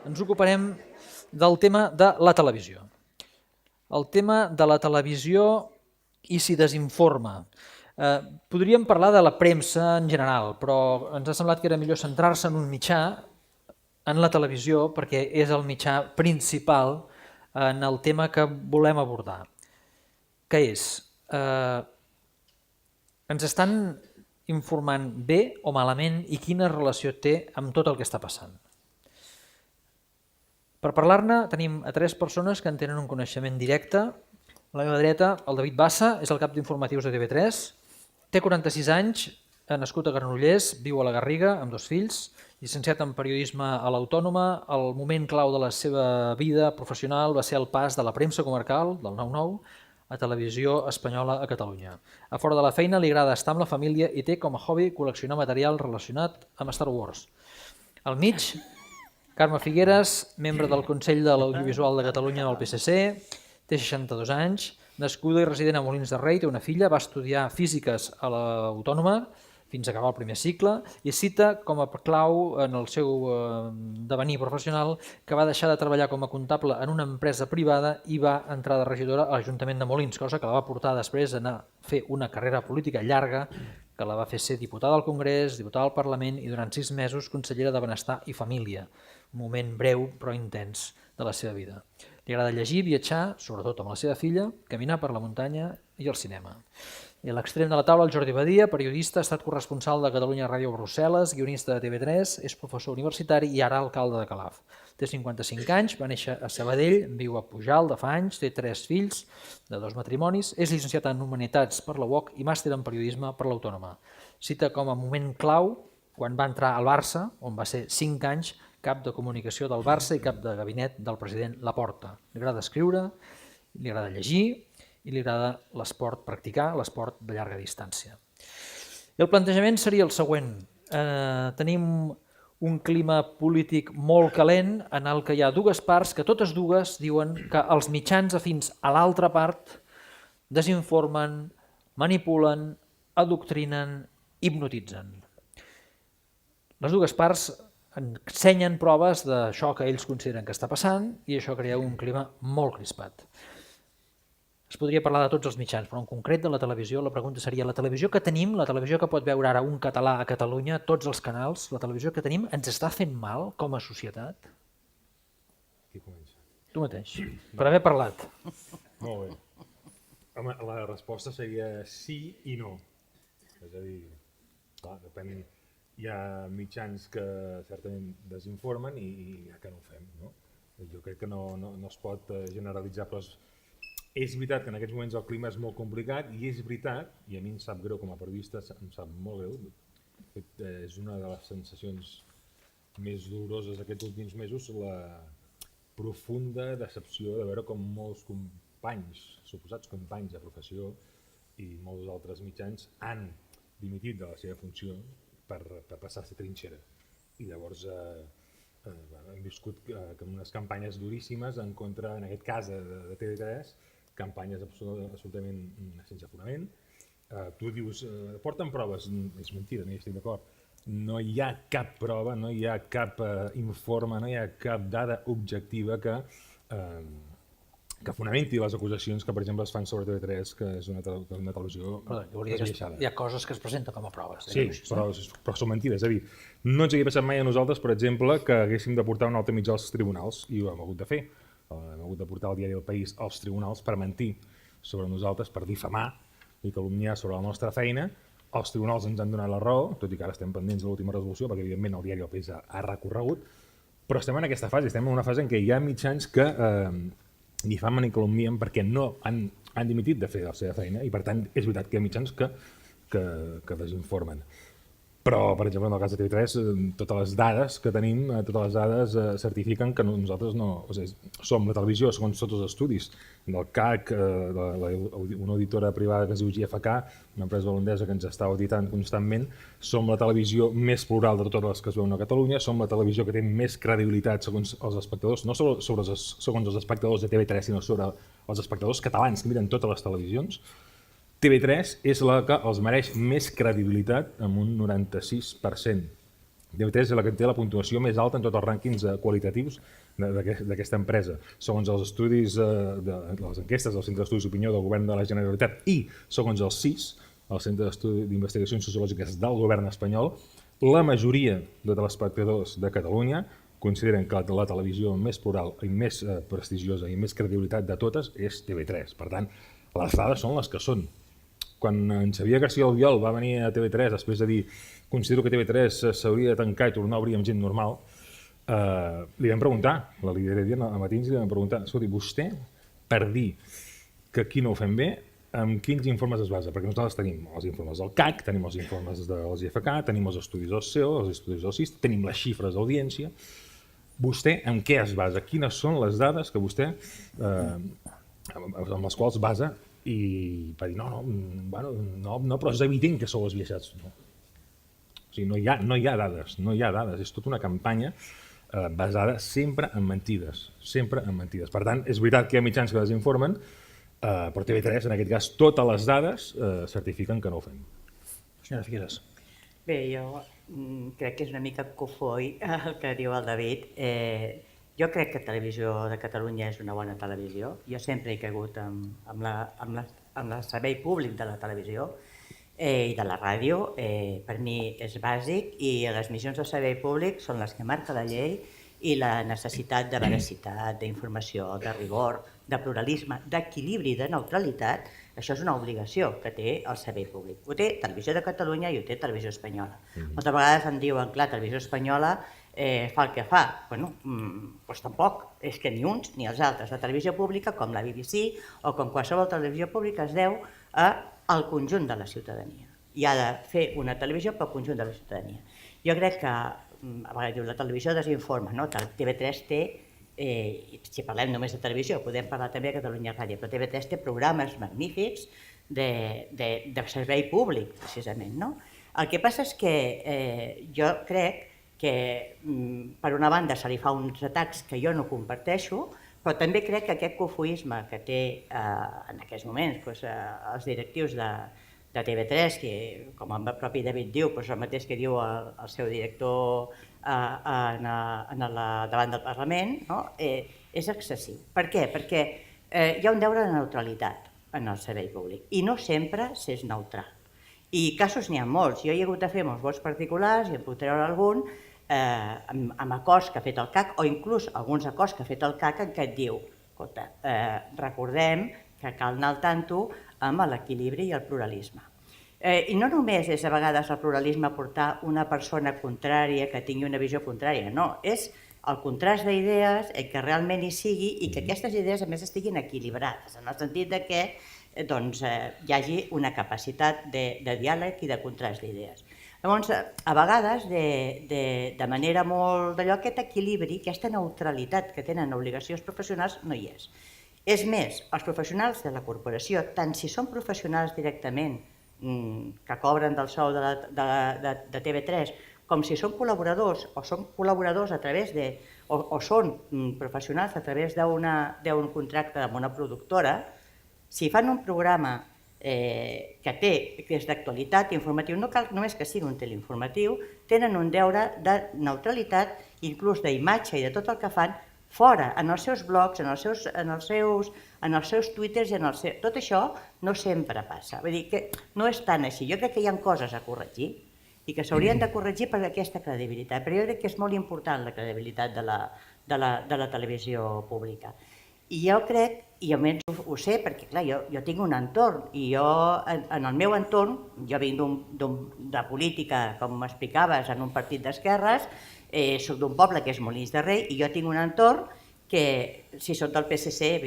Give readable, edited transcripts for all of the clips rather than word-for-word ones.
ens ocuparem del tema de la televisió. El tema de la televisió i si desinforma. Podríem parlar de la premsa en general, però ens ha semblat que era millor centrar-se en un mitjà, en la televisió, perquè és el mitjà principal en el tema que volem abordar. Què és? Ens estan informant bé o malament i quina relació té amb tot el que està passant. Per parlar-ne tenim a tres persones que en tenen un coneixement directe. A la meva dreta, el David Bassa, és el cap d'informatius de TV3, té 46 anys, ha nascut a Granollers, viu a la Garriga amb dos fills, llicenciat en periodisme a l'Autònoma. El moment clau de la seva vida professional va ser el pas de la premsa comarcal, del 9-9, a Televisió Espanyola a Catalunya. A fora de la feina li agrada estar amb la família i té com a hobby col·leccionar material relacionat amb Star Wars. Al mig, Carme Figueres, membre del Consell de l'Audiovisual de Catalunya del PSC, té 62 anys, nascuda i resident a Molins de Rei, té una filla, va estudiar físiques a l'Autònoma fins a acabar el primer cicle i cita com a clau en el seu devenir professional que va deixar de treballar com a comptable en una empresa privada i va entrar de regidora a l'Ajuntament de Molins, cosa que la va portar després a anar a fer una carrera política llarga que la va fer ser diputada al Congrés, diputada al Parlament i durant 6 mesos consellera de Benestar i Família, un moment breu però intens de la seva vida. Li agrada llegir, viatjar, sobretot amb la seva filla, caminar per la muntanya i el cinema. I a l'extrem de la taula, el Jordi Badia, periodista, ha estat corresponsal de Catalunya Ràdio Brussel·les, guionista de TV3, és professor universitari i ara alcalde de Calaf. Té 55 anys, va néixer a Sabadell, viu a Pujalt de fa anys, té 3 fills de 2 matrimonis, és llicenciat en Humanitats per la UOC i màster en Periodisme per l'Autònoma. Cita com a moment clau quan va entrar al Barça, on va ser 5 anys cap de comunicació del Barça i cap de gabinet del president Laporta. Li agrada escriure, li agrada llegir i li agrada l'esport, practicar l'esport de llarga distància. I el plantejament seria el següent. Tenim un clima polític molt calent en el que hi ha dues parts que totes dues diuen que els mitjans afins a l'altra part desinformen, manipulen, adoctrinen, hipnotitzen. Les dues parts ensenyen proves d'això que ells consideren que està passant i això crea un clima molt crispat. Es podria parlar de tots els mitjans, però en concret de la televisió la pregunta seria: la televisió que tenim, la televivisió que pot veure ara un català a Catalunya, tots els canals, la televisió que tenim ens està fent mal com a societat? Qui comença? Tu mateix, per haver parlat. Molt bé. Home, la resposta seria sí i no. És a dir, clar, depèn. Hi ha mitjans que certament desinformen i hi ha que no ho fem, no? Jo crec que no es pot generalitzar, però és veritat que en aquests moments el clima és molt complicat i és veritat, i a mi em sap greu com a periodista, em sap molt greu, és una de les sensacions més doloroses aquests últims mesos, la profunda decepció de veure com molts companys, suposats companys de professió i molts altres mitjans han dimitit de la seva funció per passar a ser trinxera. I llavors hem viscut unes campanyes duríssimes en contra, en aquest cas de TV3, campanyes absolutament sense fonament. Tu dius, porten proves, és mentida, no hi estic d'acord. No hi ha cap prova, no hi ha cap informe, no hi ha cap dada objectiva que fonamenti les acusacions que, per exemple, es fan sobre TV3, que és una televisió desviaixada. Hi ha coses que es presenten com a proves. Sí, però són mentides. És a dir, no ens hagués passat mai a nosaltres, per exemple, que haguéssim de portar un altre mitjà als tribunals, i ho hem hagut de fer. Hem hagut de portar el diari del País als tribunals per mentir sobre nosaltres, per difamar i calumniar sobre la nostra feina. Els tribunals ens han donat la raó, tot i que ara estem pendents de l'última resolució, perquè evidentment el diari del País ha recorregut, però estem en aquesta fase, estem en una fase en què hi ha mitjans que difamen i calumnien perquè no han dimitit de fer la seva feina i per tant és veritat que hi ha mitjans que desinformen. Però, per exemple, en el cas de TV3, totes les dades que tenim, totes les dades certifiquen que nosaltres no... O sigui, som la televisió, segons tots els estudis del CAC, una auditora privada que es diu GFK, una empresa holandesa que ens està auditant constantment, som la televisió més plural de totes les que es veuen a Catalunya, som la televisió que té més credibilitat segons els espectadors, no segons els espectadors de TV3, sinó sobre els espectadors catalans que miren totes les televisions. TV3 és la que els mereix més credibilitat amb un 96%. TV3 és la que té la puntuació més alta en tots els rànquings qualitatius d'aquesta empresa. Segons els estudis, les enquestes del Centre d'Estudis d'Opinió del Govern de la Generalitat i segons el CIS, el Centre d'Investigacions Sociològiques del Govern espanyol, la majoria de telespectadors de Catalunya consideren que la televisió més plural i més prestigiosa i més credibilitat de totes és TV3. Per tant, les dades són les que són. Quan en Xavier García Albiol va venir a TV3 després de dir considero que TV3 s'hauria de tancar i tornar a obrir amb gent normal, li vam preguntar, la líder a matins li vam preguntar, escolti, vostè, per dir que aquí no ho fem bé, amb quins informes es basa? Perquè nosaltres tenim els informes del CAC, tenim els informes dels IFK, tenim els estudis del CEO, els estudis del CIS, tenim les xifres d'audiència. Vostè en què es basa? Quines són les dades que vostè, amb les quals basa? I va dir, no, però és evident que sou esbiaixats. No. O sigui, no hi ha dades, és tota una campanya basada sempre en mentides, Per tant, és veritat que hi ha mitjans que desinformen, però TV3, en aquest cas, totes les dades certifiquen que no ho fem. Senyora Figueres. Bé, jo crec que és una mica cofoi el que diu el David. Jo crec que Televisió de Catalunya és una bona televisió. Jo sempre he cregut en el servei públic de la televisió i de la ràdio. Per mi és bàsic i les missions de servei públic són les que marca la llei i la necessitat de veracitat, d'informació, de rigor, de pluralisme, d'equilibri, de neutralitat. Això és una obligació que té el servei públic. Ho té Televisió de Catalunya i ho té Televisió Espanyola. Moltes vegades em diuen, clar, Televisió Espanyola fa el que fa. Bueno, doncs tampoc, és que ni uns ni els altres. La televisió pública, com la BBC o com qualsevol televisió pública, es deu al conjunt de la ciutadania. I ha de fer una televisió pel conjunt de la ciutadania. Jo crec que, a vegades diu, la televisió desinforma, no? TV3 té, si parlem només de televisió, podem parlar també de Catalunya Ràdio, però TV3 té programes magnífics de servei públic, precisament, no? El que passa és que jo crec que, per una banda, se li fa uns atacs que jo no comparteixo, però també crec que aquest cofoisme que té en aquests moments els directius de TV3, que, com el propi David diu, el mateix que diu el seu director davant del Parlament, és excessiu. Per què? Perquè hi ha un deure de neutralitat en el servei públic i no sempre s'és neutral. I casos n'hi ha molts. Jo he hagut de fer molts vots particulars i en puc treure algun amb acords que ha fet el CAC o inclús alguns acords que ha fet el CAC en què et diu, escolta, recordem que cal anar al tanto amb l'equilibri i el pluralisme. I no només és a vegades el pluralisme portar una persona contrària que tingui una visió contrària, no, és el contrast d'idees que realment hi sigui i que aquestes idees a més estiguin equilibrades, en el sentit que hi hagi una capacitat de diàleg i de contrast d'idees. Llavors, a vegades, de manera molt d'allò, aquest equilibri, aquesta neutralitat que tenen obligacions professionals no hi és. És més, els professionals de la corporació, tant si són professionals directament que cobren del sou de TV3, com si són col·laboradors o són col·laboradors a través de, o són professionals a través d'un contracte amb una productora, si fan un programa que és d'actualitat informatiu, no cal només que sigui un teleinformatiu, tenen un deure de neutralitat, inclús d'imatge i de tot el que fan, fora, en els seus blogs, en els seus twitters, tot això no sempre passa. Vull dir que no és tan així. Jo crec que hi ha coses a corregir i que s'haurien de corregir per aquesta credibilitat, però jo crec que és molt important la credibilitat de la televisió pública. I jo crec, i almenys ho sé, perquè clar, jo tinc un entorn, i jo, en el meu entorn, jo vinc de política, com m'explicaves, en un partit d'esquerres, soc d'un poble que és Molins de Rei, i jo tinc un entorn que, si soc del PSC,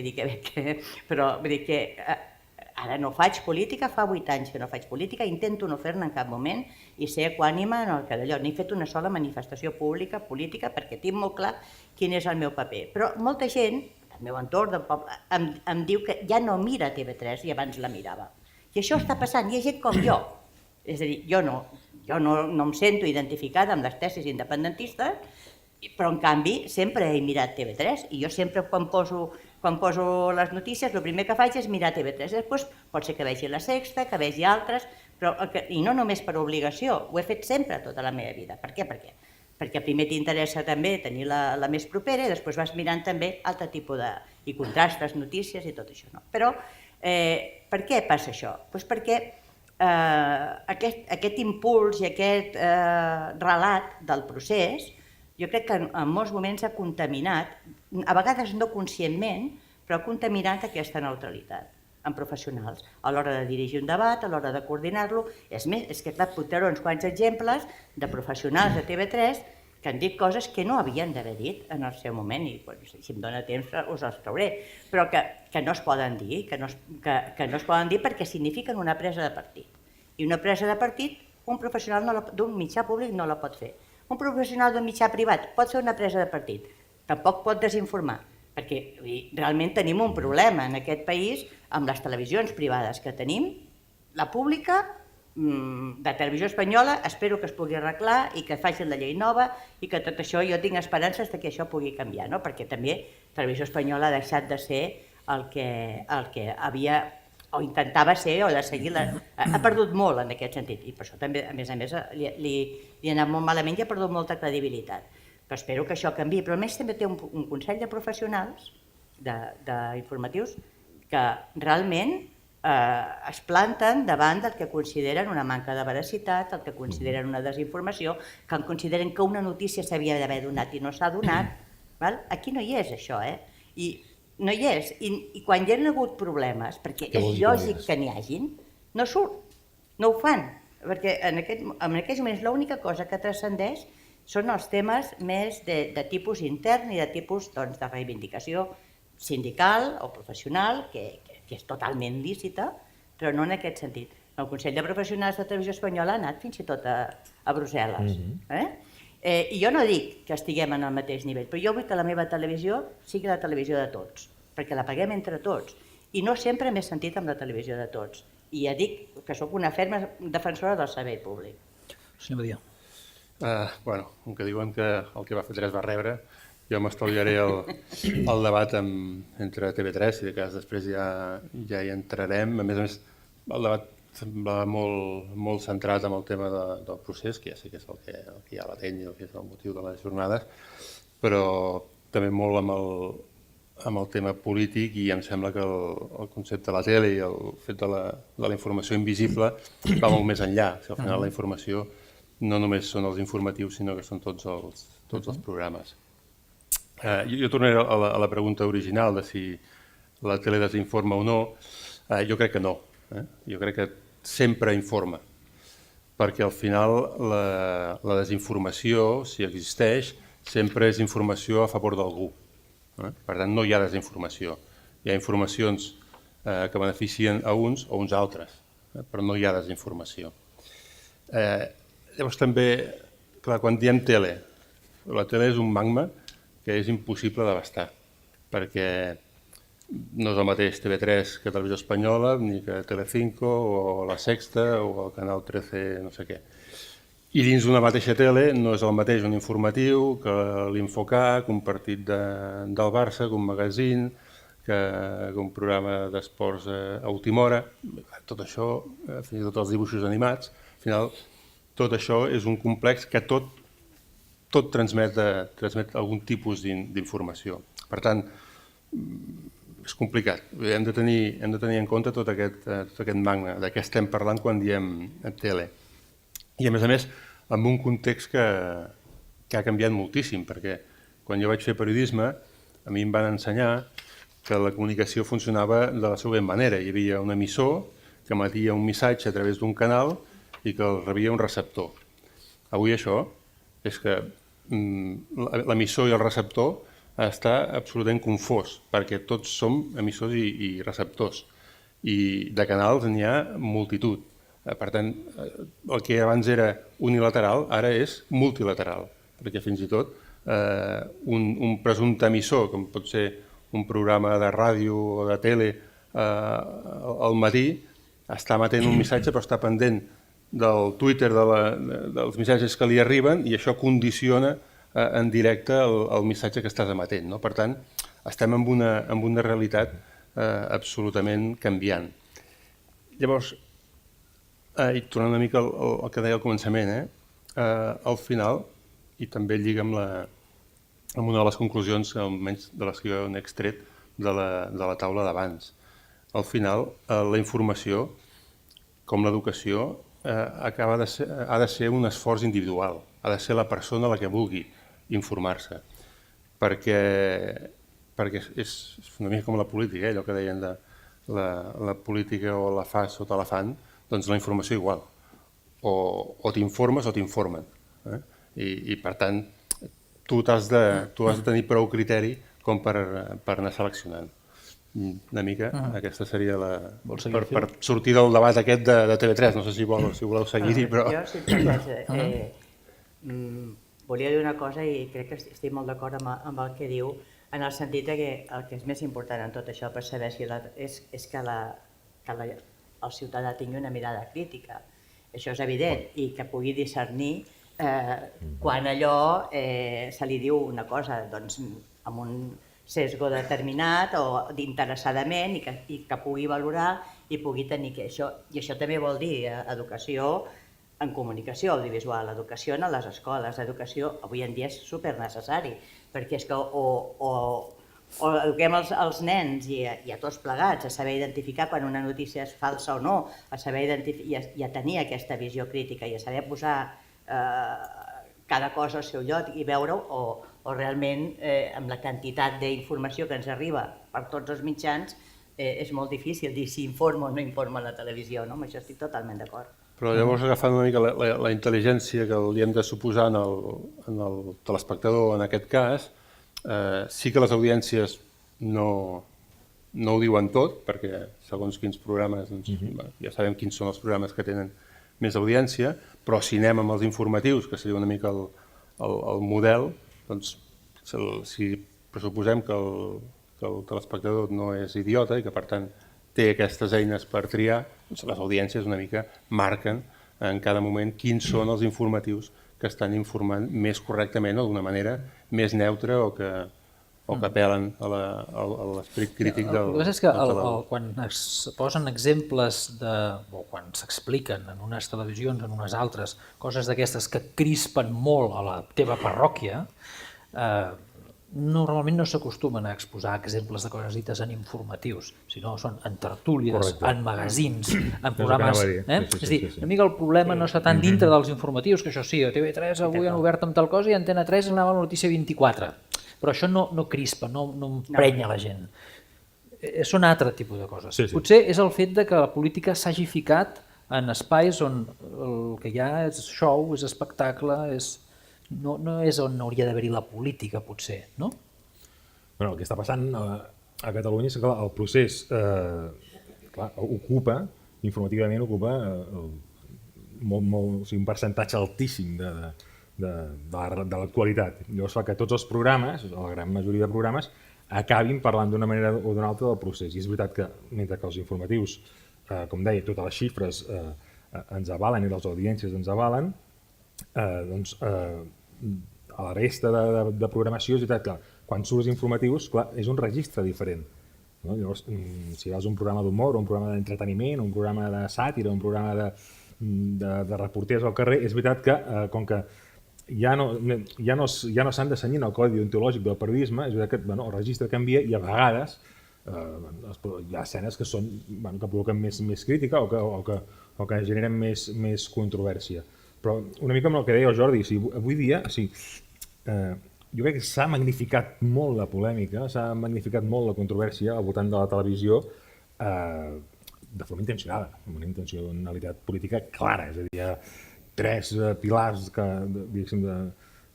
però vull dir que ara no faig política, fa 8 anys que no faig política, intento no fer-ne en cap moment i ser equànime en el que d'allò. N'he fet una sola manifestació pública, política, perquè tinc molt clar quin és el meu paper. Però molta gent, el meu entorn del poble, em diu que ja no mira TV3 i abans la mirava. I això està passant, hi ha gent com jo. És a dir, jo no em sento identificada amb les tesis independentistes, però en canvi sempre he mirat TV3 i jo sempre quan poso les notícies el primer que faig és mirar TV3. Després pot ser que vegi La Sexta, que vegi altres, i no només per obligació, ho he fet sempre tota la meva vida. Per què? perquè primer t'interessa també tenir la més propera i després vas mirant també altre tipus de... i contrastes, notícies i tot això. No? Però per què passa això? Doncs perquè aquest impuls i aquest relat del procés jo crec que en molts moments ha contaminat, a vegades no conscientment, però ha contaminat aquesta neutralitat en professionals, a l'hora de dirigir un debat, a l'hora de coordinar-lo. És més, és que he portaré uns quants exemples de professionals de TV3 que han dit coses que no havien d'haver dit en el seu moment, i si em dóna temps us els trauré, però que no es poden dir, que no es poden dir perquè signifiquen una presa de partit. I una presa de partit, un professional d'un mitjà públic no la pot fer. Un professional d'un mitjà privat pot fer una presa de partit, tampoc pot desinformar, perquè realment tenim un problema en aquest país amb les televisions privades que tenim. La pública, de Televisió Espanyola, espero que es pugui arreglar i que facin la llei nova i que tot això, jo tinc esperances que això pugui canviar, no? Perquè també Televisió Espanyola ha deixat de ser el que havia o intentava ser o de seguir, ha perdut molt en aquest sentit i per això també, a més, li ha anat molt malament i ha perdut molta credibilitat. Però espero que això canviï. Però a més també té un consell de professionals, d'informatius, que realment es planten davant del que consideren una manca de veracitat, el que consideren una desinformació, que consideren que una notícia s'havia d'haver donat i no s'ha donat. Aquí no hi és això, i no hi és. I quan hi ha hagut problemes, perquè és lògic que n'hi hagin, no surt, no ho fan, perquè en aquests moments l'única cosa que transcendeix són els temes més de tipus intern i de tipus de reivindicació sindical o professional, que és totalment lícita, però no en aquest sentit. El Consell de Professionals de Televisió Espanyola ha anat fins i tot a Brussel·les. I jo no dic que estiguem en el mateix nivell, però jo vull que la meva televisió sigui la televisió de tots, perquè la paguem entre tots. I no sempre m'he sentit amb la televisió de tots. I ja dic que sóc una ferma defensora del servei públic. Senyor Badia. Bueno, com que diuen que el que va fer 3 va rebre, jo m'estalviaré el debat entre TV3 i de cas després ja hi entrarem. A més, el debat semblava molt centrat en el tema del procés, que ja sé que és el que hi ha latent i el que és el motiu de les jornades, però també molt amb el tema polític, i em sembla que el concepte de la tele i el fet de la informació invisible va molt més enllà. Al final la informació no només són els informatius, sinó que són tots els programes. Jo tornaré a la pregunta original de si la tele desinforma o no. Jo crec que no. Jo crec que sempre informa, perquè al final la desinformació, si existeix, sempre és informació a favor d'algú. Per tant, no hi ha desinformació. Hi ha informacions que beneficien a uns o uns altres, però no hi ha desinformació. Llavors també, clar, quan diem tele, la tele és un magma que és impossible d'abastar, perquè no és el mateix TV3 que Televisió Espanyola, ni que Telecinco, o La Sexta, o el Canal 13, no sé què. I dins d'una mateixa tele no és el mateix un informatiu que l'Infocar, que un partit del Barça, que un magazín, que un programa d'esports a última hora. Tot això, fins i tot els dibuixos animats, al final tot això és un complex que tot transmet algun tipus d'informació. Per tant, és complicat. Hem de tenir en compte tot aquest magna de què estem parlant quan diem tele. I a més, amb un context que ha canviat moltíssim, perquè quan jo vaig fer periodisme, a mi em van ensenyar que la comunicació funcionava de la següent manera. Hi havia un emissor que emetia un missatge a través d'un canal i que el rebia un receptor. Avui això és que l'emissor i el receptor està absolutament confós, perquè tots som emissors i receptors, i de canals n'hi ha multitud. Per tant, el que abans era unilateral ara és multilateral, perquè fins i tot un presumpte emissor, com pot ser un programa de ràdio o de tele al matí, està emetent un missatge però està pendent del Twitter dels missatges que li arriben, i això condiciona en directe el missatge que estàs emetent. Per tant, estem en una realitat absolutament canviant. Llavors, i tornant una mica al que deia al començament, al final i també lliga amb una de les conclusions, almenys de les que jo n'he extret, de la taula d'abans. Al final, la informació, com l'educació, ha de ser un esforç individual, ha de ser la persona la que vulgui informar-se, perquè és una mica com la política, allò que deien de la política o la fas o te la fan, doncs la informació igual, o t'informes o t'informen. I per tant, tu has de tenir prou criteri com per anar seleccionant. Una mica, aquesta seria per sortir del debat aquest de TV3, no sé si voleu seguir-hi, però... Jo, si em volia dir una cosa i crec que estic molt d'acord amb el que diu, en el sentit que el que és més important en tot això per saber si és que el ciutadà tingui una mirada crítica. Això és evident, i que pugui discernir quan allò se li diu una cosa amb un sesgo determinat o d'interessadament i que pugui valorar i pugui tenir això. I això també vol dir educació en comunicació audiovisual, educació en les escoles, educació avui en dia és supernecessari, perquè és que o eduquem els nens i a tots plegats a saber identificar quan una notícia és falsa o no, a saber identificar i a tenir aquesta visió crítica i a saber posar cada cosa al seu lloc i veure-ho, o realment amb la quantitat d'informació que ens arriba per tots els mitjans és molt difícil dir si informa o no informa la televisió, no? Amb això estic totalment d'acord. Però llavors, agafant una mica la intel·ligència que li hem de suposar en el telespectador en aquest cas, sí que les audiències no ho diuen tot, perquè segons quins programes, ja sabem quins són els programes que tenen més audiència, però si anem amb els informatius, que seria una mica el model, doncs si pressuposem que el telespectador no és idiota i que per tant té aquestes eines per triar, doncs les audiències una mica marquen en cada moment quins són els informatius que estan informant més correctament o d'una manera més neutra o que apel·len a l'esperit crític del telèvol. El que passa és que quan es posen exemples o quan s'expliquen en unes televisions, en unes altres, coses d'aquestes que crispen molt a la teva parròquia, normalment no s'acostumen a exposar exemples de coses dites en informatius, sinó són en tertúlies, en magazins, en programes... És a dir, una mica el problema no està tant dintre dels informatius, que això sí, a TV3 avui han obert amb tal cosa i a Antena 3 anava a la notícia 24, però això no crispa, no emprenya la gent. Són altre tipus de coses. Potser és el fet que la política s'hagi ficat en espais on el que hi ha és show, és espectacle, no és on hauria d'haver-hi la política, potser, no? El que està passant a Catalunya és que el procés informativament ocupa un percentatge altíssim de l'actualitat. Llavors fa que tots els programes, la gran majoria de programes, acabin parlant d'una manera o d'una altra del procés. I és veritat que mentre que els informatius, com deia, totes les xifres ens avalen i les audiències ens avalen, doncs a la resta de programació és veritat que quan surts informatius, clar, és un registre diferent. Llavors, si vas a un programa d'humor, un programa d'entreteniment, un programa de sàtira, un programa de reporters al carrer, és veritat que com que ja no s'han de cenyir el codi deontològic del periodisme, és veritat que el registre canvia i a vegades hi ha escenes que provoquen més crítica o que generen més controvèrsia. Però una mica amb el que deia el Jordi, avui dia jo crec que s'ha magnificat molt la polèmica, s'ha magnificat molt la controvèrsia al voltant de la televisió de forma intencionada, amb una intencionalitat política clara. És a dir, hi ha tres pilars de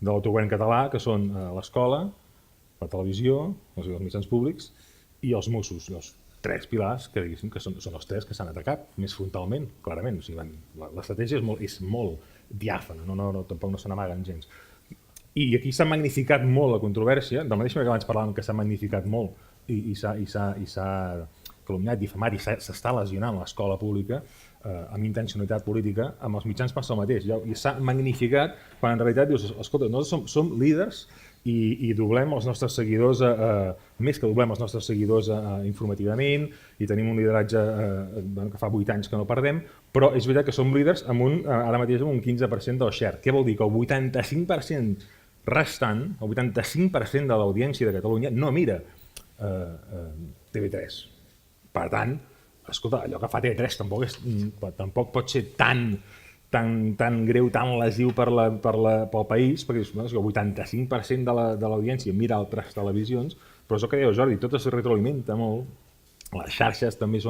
l'autogovern català, que són l'escola, la televisió, els mitjans públics i els Mossos. Els tres pilars que són els tres que s'han atacat més frontalment, clarament. L'estratègia és molt diàfana, tampoc no se n'amaguen gens. I aquí s'ha magnificat molt la controvèrsia, de la mateixa manera que abans parlàvem que s'ha magnificat molt i s'ha calumniat, difamat i s'està lesionant l'escola pública amb intencionalitat política, amb els mitjans passa el mateix. I s'ha magnificat quan en realitat dius, escolta, nosaltres som líders i doblem els nostres seguidors, més que doblem els nostres seguidors informativament, i tenim un lideratge que fa 8 anys que no perdem, però és veritat que som líders ara mateix amb un 15% del share. Què vol dir? Que el 85% restant, el 85% de l'audiència de Catalunya no mira TV3. Per tant, escolta, allò que fa TV3 tampoc pot ser tan greu, tan lesiu pel país, perquè el 85% de l'audiència mira altres televisions, però és el que deia Jordi, tot es retroalimenta molt. Les xarxes també és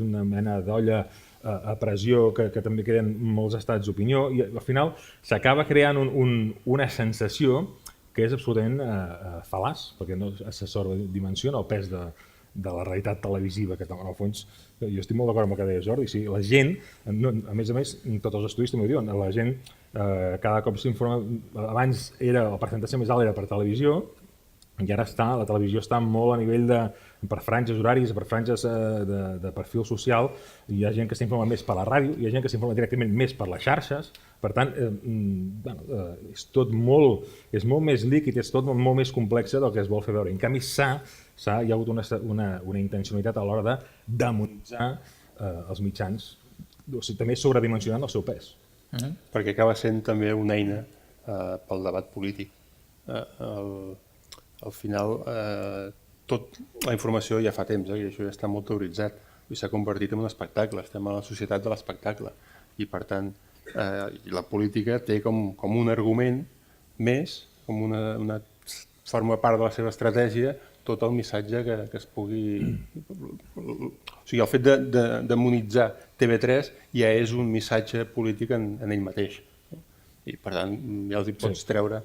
una mena d'olla a pressió que també creen molts estats d'opinió, i al final s'acaba creant una sensació que és absolutament fal·laç, perquè no se sobredimensiona el pes de la realitat televisiva, que en el fons jo estic molt d'acord amb el que deia Jordi. Sí, la gent, a més, tots els estudis també ho diuen, la gent cada cop s'informa, abans el percentatge més alt era per televisió, i ara la televisió està molt a nivell per franges horaris, per franges de perfil social. Hi ha gent que s'informa més per la ràdio, hi ha gent que s'informa directament més per les xarxes. Per tant, és tot molt més líquid, és tot molt més complex del que es vol fer veure. En canvi, hi ha hagut una intencionalitat a l'hora de demonitzar els mitjans, també sobredimensionant el seu pes. Perquè acaba sent també una eina pel debat polític. Al final, tota la informació ja fa temps, i això ja està molt teoritzat, i s'ha convertit en un espectacle. Estem a la societat de l'espectacle, i per tant la política té com un argument més, com forma part de la seva estratègia, tot el missatge que es pugui... O sigui, el fet de demonitzar TV3 ja és un missatge polític en ell mateix. I per tant, ja els hi pots treure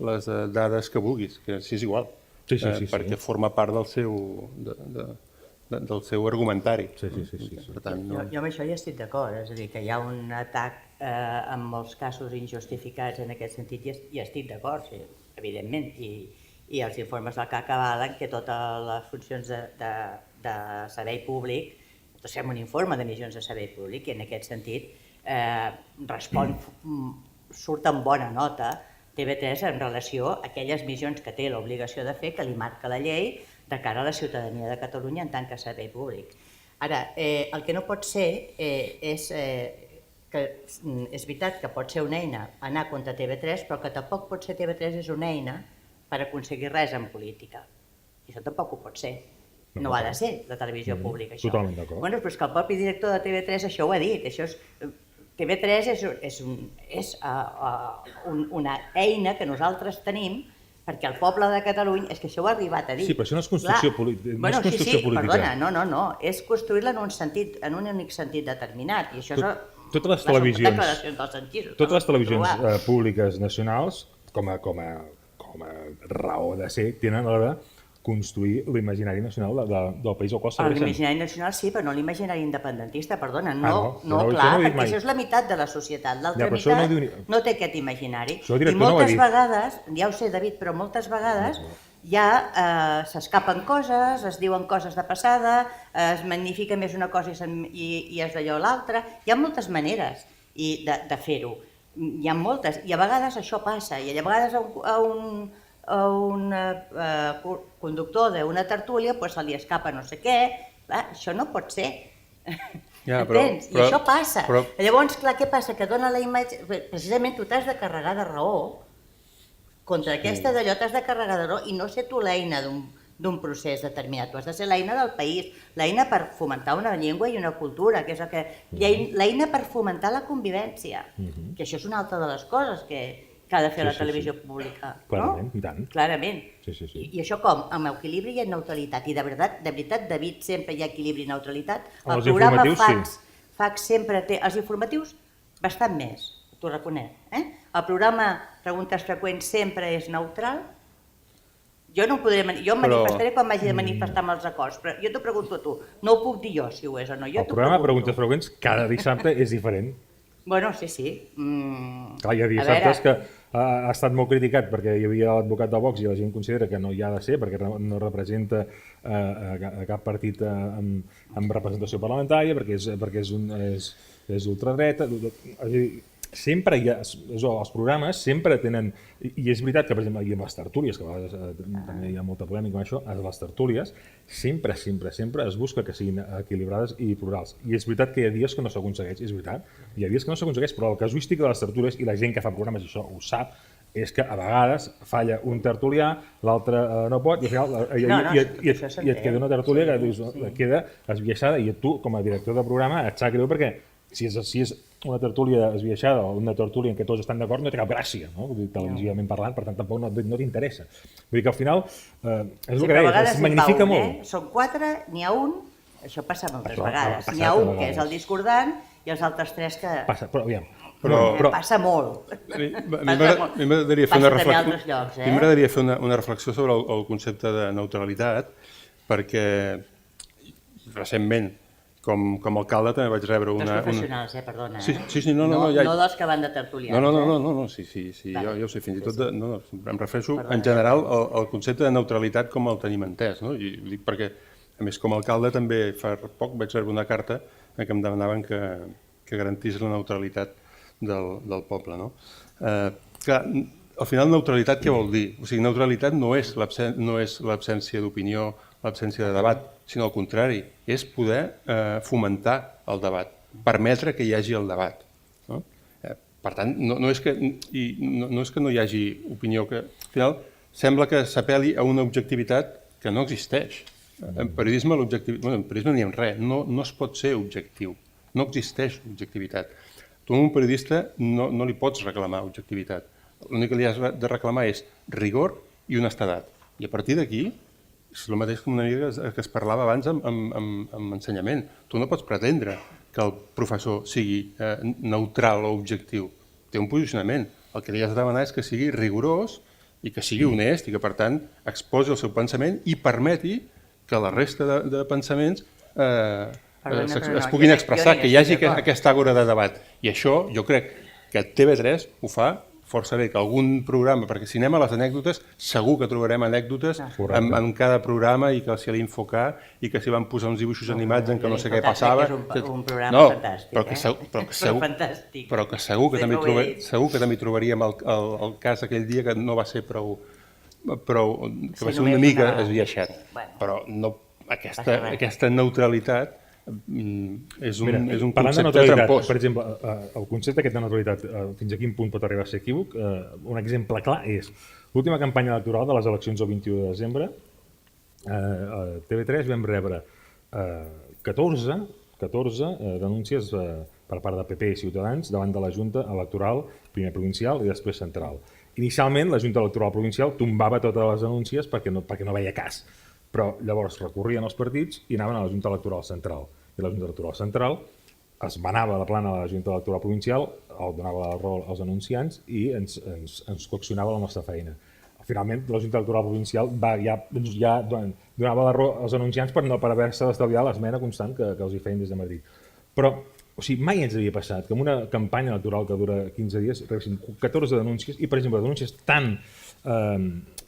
les dades que vulguis, que sí, és igual, perquè forma part del seu argumentari. Jo amb això hi estic d'acord, és a dir, que hi ha un atac en molts casos injustificats en aquest sentit, i estic d'acord, evidentment, i els informes del CAC avalen que totes les funcions de servei públic, nosaltres fem un informe d'emissions de servei públic, i en aquest sentit surt en bona nota TV3 en relació a aquelles missions que té l'obligació de fer, que li marca la llei de cara a la ciutadania de Catalunya en tant que servei públic. Ara, el que no pot ser és que és veritat que pot ser una eina anar contra TV3, però que tampoc pot ser TV3 és una eina per aconseguir res en política. I això tampoc ho pot ser. No ha de ser la televisió pública, això. Totalment d'acord. Bueno, però és que el propi director de TV3 això ho ha dit. TV3 és una eina que nosaltres tenim perquè el poble de Catalunya, és que això ho ha arribat a dir. Sí, però això no és construcció política. Sí, perdona, no, és construir-la en un únic sentit determinat. I això és totes les televisions públiques nacionals, com a raó de ser, tenen a l'hora construir l'imaginari nacional del país al qual serveixen. L'imaginari nacional sí, però no l'imaginari independentista, perdona. No, clar, perquè això és la meitat de la societat. L'altra meitat no té aquest imaginari. I moltes vegades, ja ho sé, David, però moltes vegades ja s'escapen coses, es diuen coses de passada, es magnifica més una cosa i es d'allò l'altra. Hi ha moltes maneres de fer-ho. Hi ha moltes, i a vegades això passa, i a vegades a un conductor d'una tertúlia se li escapa no sé què. Això no pot ser. Entens? I això passa. Llavors, clar, què passa? Que dona la imatge... Precisament tu t'has de carregar de raó contra aquesta d'allò, t'has de carregar de raó i no ser tu l'eina d'un procés determinat. Tu has de ser l'eina del país, l'eina per fomentar una llengua i una cultura, que és l'eina per fomentar la convivència, que això és una altra de les coses que ha de fer la televisió pública. Clarament, i tant. Clarament. I això com? Amb equilibri i en neutralitat. I de veritat, David, sempre hi ha equilibri i neutralitat. El programa FAC sempre té... Els informatius, bastant més, t'ho reconec. El programa Preguntes Freqüents sempre és neutral. Jo no podré... Jo em manifestaré quan m'hagi de manifestar amb els acords, però jo t'ho pregunto a tu. No ho puc dir jo, si ho és o no. El programa Preguntes Freqüents cada dissabte és diferent. Bueno, sí. Clar, hi ha dissabtes que ha estat molt criticat perquè hi havia l'advocat de Vox i la gent considera que no hi ha de ser perquè no representa cap partit amb representació parlamentària, perquè és ultradreta. sempre hi ha, els programes sempre tenen, i és veritat que per exemple hi ha les tertúlies, que a vegades també hi ha molta polèmica amb això, a les tertúlies sempre es busca que siguin equilibrades i plurals, i és veritat que hi ha dies que no s'aconsegueix, és veritat, hi ha dies que no s'aconsegueix, però la casuística de les tertúlies, i la gent que fa programes això ho sap, és que a vegades falla un tertulià, l'altre no pot, i al final et queda una tertúlia que dius, queda esbiaixada, i tu, com a director de programa, et sap greu perquè si és una tertúlia esbiaixada o una tertúlia en què tots estan d'acord, no té cap gràcia, no? Televisivament parlant, per tant tampoc no t'interessa. Vull dir que al final és el que deies, es magnifica molt. Són 4, n'hi ha un, això passa moltes vegades, n'hi ha un que és el discordant i els altres 3 que... Passa, però aviam, passa molt. A mi m'agradaria fer una reflexió sobre el concepte de neutralitat, perquè recentment, com a alcalde, també vaig rebre una... Dels professionals, perdona. Sí, no, no dels que van de tertulians. No, sí, jo ho sé, fins i tot, em refereixo en general al concepte de neutralitat com el tenim entès, no? I ho dic perquè, a més, com a alcalde també fa poc vaig rebre una carta en què em demanaven que garantís la neutralitat del poble, no? Clar, al final neutralitat què vol dir? O sigui, neutralitat no és l'absència d'opinió, l'absència de debat, sinó al contrari, és poder fomentar el debat, permetre que hi hagi el debat. Per tant, no és que no hi hagi opinió, que al final sembla que s'apel·li a una objectivitat que no existeix. En periodisme n'hi ha res, no es pot ser objectiu, no existeix objectivitat. Tu a un periodista no li pots reclamar objectivitat, l'únic que li has de reclamar és rigor i honestedat. I a partir d'aquí, és el mateix com una mica que es parlava abans amb ensenyament. Tu no pots pretendre que el professor sigui neutral o objectiu. Té un posicionament. El que li has de demanar és que sigui rigorós i que sigui honest i que, per tant, exposi el seu pensament i permeti que la resta de pensaments es puguin expressar, que hi hagi aquesta àgora de debat. I això jo crec que TV3 ho fa força bé, que algun programa, perquè si anem a les anècdotes, segur que trobarem anècdotes en cada programa i que s'hi ha d'infocar i que s'hi van posar uns dibuixos animats en què no sé què passava. És un programa fantàstic, però que segur que també trobaríem el cas aquell dia que no va ser prou, que va ser una mica esbiaixat. Però aquesta neutralitat és un concepte trampós. Per exemple, el concepte aquest de neutralitat, fins a quin punt pot arribar a ser equívoc? Un exemple clar és l'última campanya electoral de les eleccions del 21 de desembre. A TV3 vam rebre 14 denúncies per part de PP i Ciutadans davant de la Junta Electoral, primer provincial i després central. Inicialment, la Junta Electoral provincial tombava totes les denúncies perquè no veia cas. Però llavors recorrien els partits i anaven a la Junta Electoral Central. I la Junta Electoral Central es manava la plana de la Junta Electoral Provincial, donava la raó als anunciants i ens coaccionava la nostra feina. Finalment, la Junta Electoral Provincial ja donava la raó als anunciants per haver-se d'estalviar l'esmena constant que els hi feien des de Madrid. Però mai ens havia passat que en una campanya electoral que dura 15 dies rebessin 14 denúncies i, per exemple, denúncies tan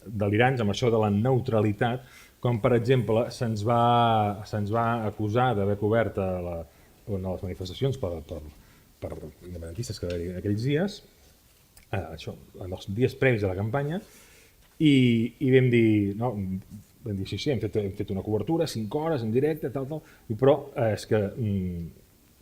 delirants amb això de la neutralitat, com per exemple se'ns va acusar d'haver cobert una de les manifestacions per independentistes que va haver-hi aquells dies, això, en els dies previs a la campanya, i vam dir, sí, hem fet una cobertura, 5 hores en directe, tal, però és que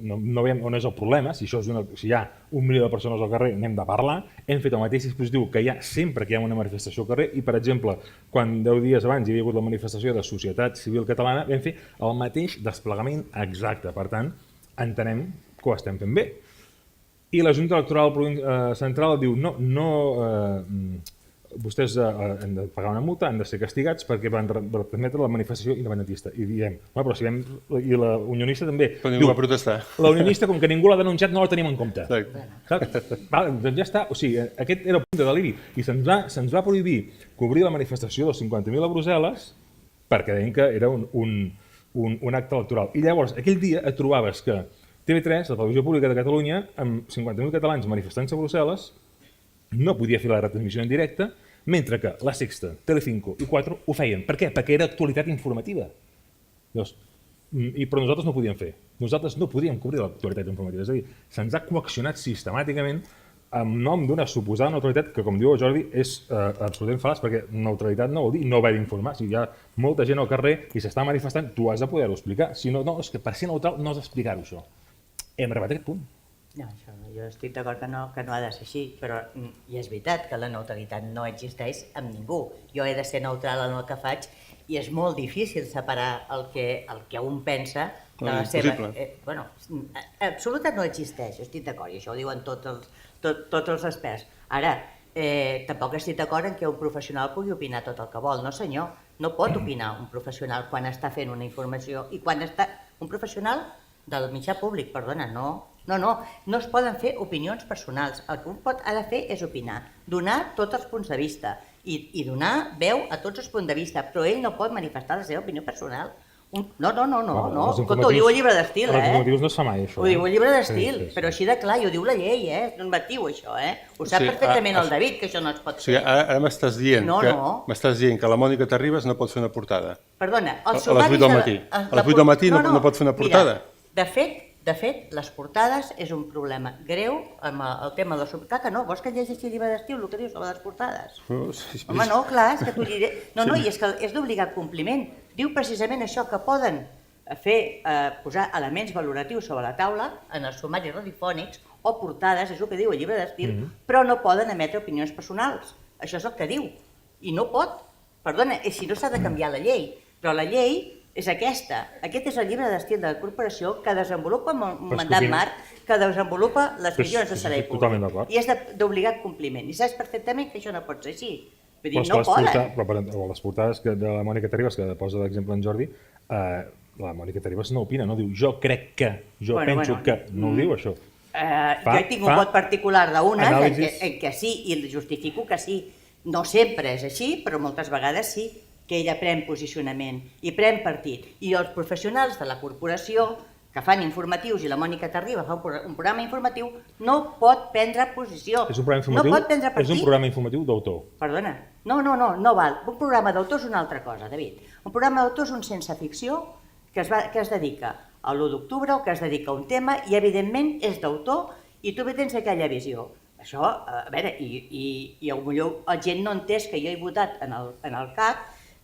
no veiem on és el problema, si hi ha 1 milió de persones al carrer n'hem de parlar, hem fet el mateix dispositiu que hi ha sempre que hi ha una manifestació al carrer i, per exemple, quan 10 dies abans hi havia hagut la manifestació de Societat Civil Catalana, vam fer el mateix desplegament exacte, per tant, entenem que ho estem fent bé. I la Junta Electoral Central diu, vostès han de pagar una multa, han de ser castigats perquè van permetre la manifestació independentista. I diem, però si i la unionista també. Però ningú va protestar. La unionista, com que ningú l'ha denunciat, no la tenim en compte. Doncs ja està. O sigui, aquest era el punt de deliri. I se'ns va prohibir cobrir la manifestació dels 50.000 a Brussel·les perquè deien que era un acte electoral. I llavors, aquell dia et trobaves que TV3, la televisió pública de Catalunya, amb 50.000 catalans manifestant-se a Brussel·les, no podia fer la retransmissió en directe, mentre que La Sexta, Telecinco i 4 ho feien. Per què? Perquè era actualitat informativa. Però nosaltres no ho podíem fer. nosaltres no podíem cobrir l'actualitat informativa. És a dir, se'ns ha coaccionat sistemàticament en nom d'una suposada neutralitat que, com diu el Jordi, és absolutament fal·laç, perquè neutralitat no vol dir no haver d'informar. Si hi ha molta gent al carrer i s'està manifestant, tu has de poder-ho explicar. Si no, és que per ser neutral no has d'explicar-ho, això. Hem arribat a aquest punt. No, això, jo estic d'acord que no ha de ser així, però i és veritat que la neutralitat no existeix amb ningú. Jo he de ser neutral en el que faig i és molt difícil separar el que un pensa de la seva... Bueno, absoluta no existeix, estic d'acord, i això ho diuen tots els experts. Ara, tampoc estic d'acord en que un professional pugui opinar tot el que vol. No senyor, no pot opinar un professional quan està fent una informació i quan està... Un professional del mitjà públic, perdona, no es poden fer opinions personals. El que un ha de fer és opinar, donar tots els punts de vista i donar veu a tots els punts de vista, però ell no pot manifestar la seva opinió personal. No, escolta, ho diu el llibre d'estil, Els informatius no es fa mai, això. Ho diu el llibre d'estil, però així de clar, i ho diu la llei, és normatiu, això, Ho sap perfectament el David, que això no es pot fer. Ara m'estàs dient que la Mònica Terribas no pot fer una portada. Perdona, a les 8 del matí. A les 8 del matí no pot fer una portada. De fet, les portades és un problema greu amb el tema de la... Clar que no, vols que llegeixi el llibre d'estil, el que dius sobre les portades? Home, no, clar, és que t'ho diré... No, i és que és d'obligat compliment. Diu precisament això, que poden posar elements valoratius sobre la taula en els sumaris radiofònics o portades, és el que diu el llibre d'estil, però no poden emetre opinions personals. Això és el que diu. I no pot. Perdona, si no s'ha de canviar la llei, però la llei és aquesta. Aquest és el llibre d'estil de la corporació que desenvolupa un mandat marc, que desenvolupa les missions de servei públic. I és d'obligat compliment. I saps perfectament que això no pot ser així. Vull dir, no poden. Les portades de la Mònica Terribas, que posa d'exemple en Jordi, la Mònica Terribas no opina, no diu jo crec que, jo penso que, no ho diu això. Jo hi tinc un vot particular d'una en què sí, i justifico que sí. No sempre és així, però moltes vegades sí, que ella pren posicionament i pren partit. I els professionals de la corporació que fan informatius i la Mònica Terribas fa un programa informatiu, no pot prendre posició. És un programa informatiu d'autor. Perdona, no val. Un programa d'autor és una altra cosa, David. Un programa d'autor és un sense ficció que es dedica a l'1 d'octubre o que es dedica a un tema i evidentment és d'autor i tu tens aquella visió. Això, a veure, i potser la gent no ha entès que jo he votat en el CAC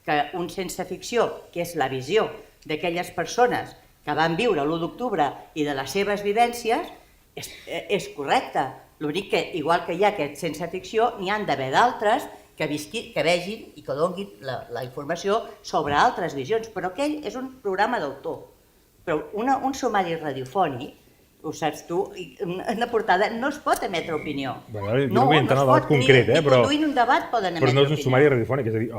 que un sense ficció, que és la visió d'aquelles persones que van viure l'1 d'octubre i de les seves vivències, és correcte. L'únic que, igual que hi ha aquest sense ficció, n'hi han d'haver d'altres que vegin i que donin la informació sobre altres visions, però aquell és un programa d'autor. Però un sumari radiofònic, ho saps tu, una portada no es pot emetre opinió. No vull entrar en el debat concret, però... Ni conduint un debat poden emetre opinió. Però no és un sumari radiofònic, és a dir,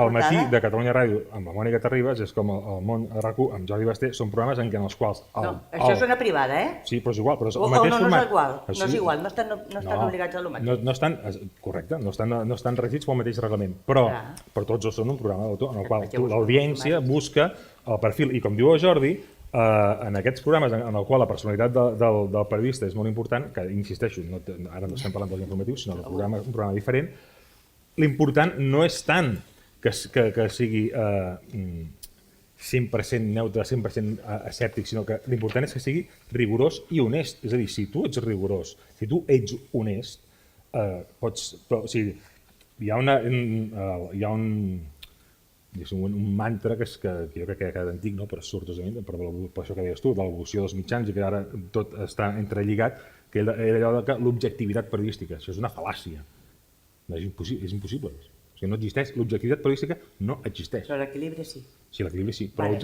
el matí de Catalunya Ràdio amb la Mònica Terribas és com el Món RAC1 amb Jordi Basté, són programes en els quals... No, això és una privada, Sí, però és igual, però és el mateix format. No és igual, no estan obligats a lo mateix. No estan, correcte, no estan regits pel mateix reglament, però tots són un programa d'autor en el qual l'audiència busca el perfil, i com diu el Jordi, en aquests programes en el qual la personalitat del periodista és molt important, que insisteixo, ara no estem parlant dels informatius, sinó d'un programa diferent, l'important no és tant que sigui 100% neutre, 100% escèptic, sinó que l'important és que sigui rigorós i honest. És a dir, si tu ets rigorós, si tu ets honest, hi ha un mantra que jo crec que ha quedat antic, però sortosament, per això que deies tu, de l'evolució dels mitjans i que ara tot està entrelligat, que era allò que l'objectivitat periodística. Això és una fal·làcia. És impossible. No existeix. L'objectivitat periodística no existeix. Però l'equilibri sí. Sí, l'equilibri sí. Però vull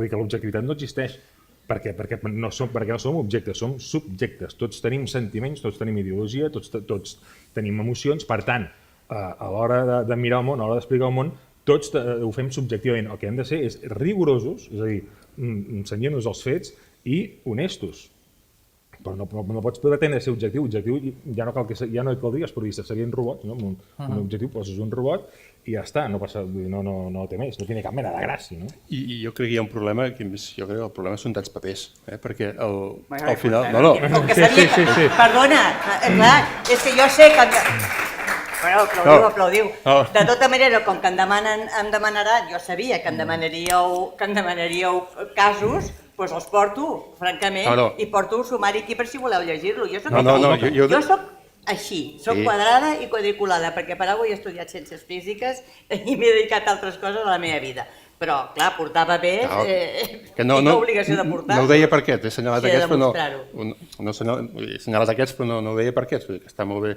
dir que l'objectivitat no existeix. Per què? Perquè no som objectes, som subjectes. Tots tenim sentiments, tots tenim ideologia, tots tenim emocions. Per tant, a l'hora de mirar el món, a l'hora d'explicar el món, tots ho fem subjectivament. El que hem de ser és rigorosos, és a dir, ensenyar-nos els fets i honestos. Però no pots pretendre ser objectiu. Objectiu ja no caldria periodista, serien robots. Un objectiu poses un robot i ja està, no té més, no té cap mena de gràcia. I jo crec que hi ha un problema, jo crec que el problema són tants papers, perquè al final... Perdona, clar, és que jo sé que... Bueno, aplaudiu. De tota manera, com que em demanaran, jo sabia que em demanaríeu casos doncs els porto, francament, i porto un sumari aquí per si voleu llegir-lo. Jo soc així, soc quadrada i quadriculada, perquè per alguna cosa he estudiat ciències físiques i m'he dedicat a altres coses a la meva vida. Però, clar, portar papers, tinc l'obligació de portar. No ho deia per aquests, he assenyalat aquests, però he assenyalat aquests, però no ho deia per aquests, vull dir que està molt bé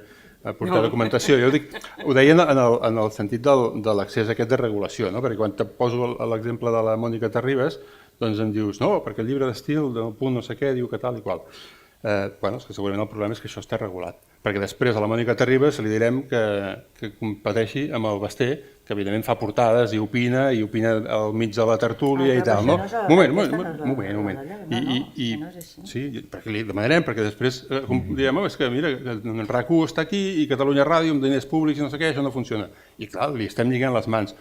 portar documentació. Jo ho deia en el sentit de l'accés aquest de regulació, perquè quan te poso l'exemple de la Mònica Terribas, doncs em dius, no, perquè el llibre d'estil del punt no sé què diu que tal i qual. Bueno, és que segurament el problema és que això està regulat, perquè després a la Mònica Terribas li direm que competeixi amb el Basté, que evidentment fa portades i opina al mig de la tertúlia i tal, no? Un moment. Sí, perquè li demanarem, perquè després direm, és que mira, en RAC1 està aquí i Catalunya Ràdio amb diners públics i no sé què, això no funciona. I clar, li estem lligant les mans.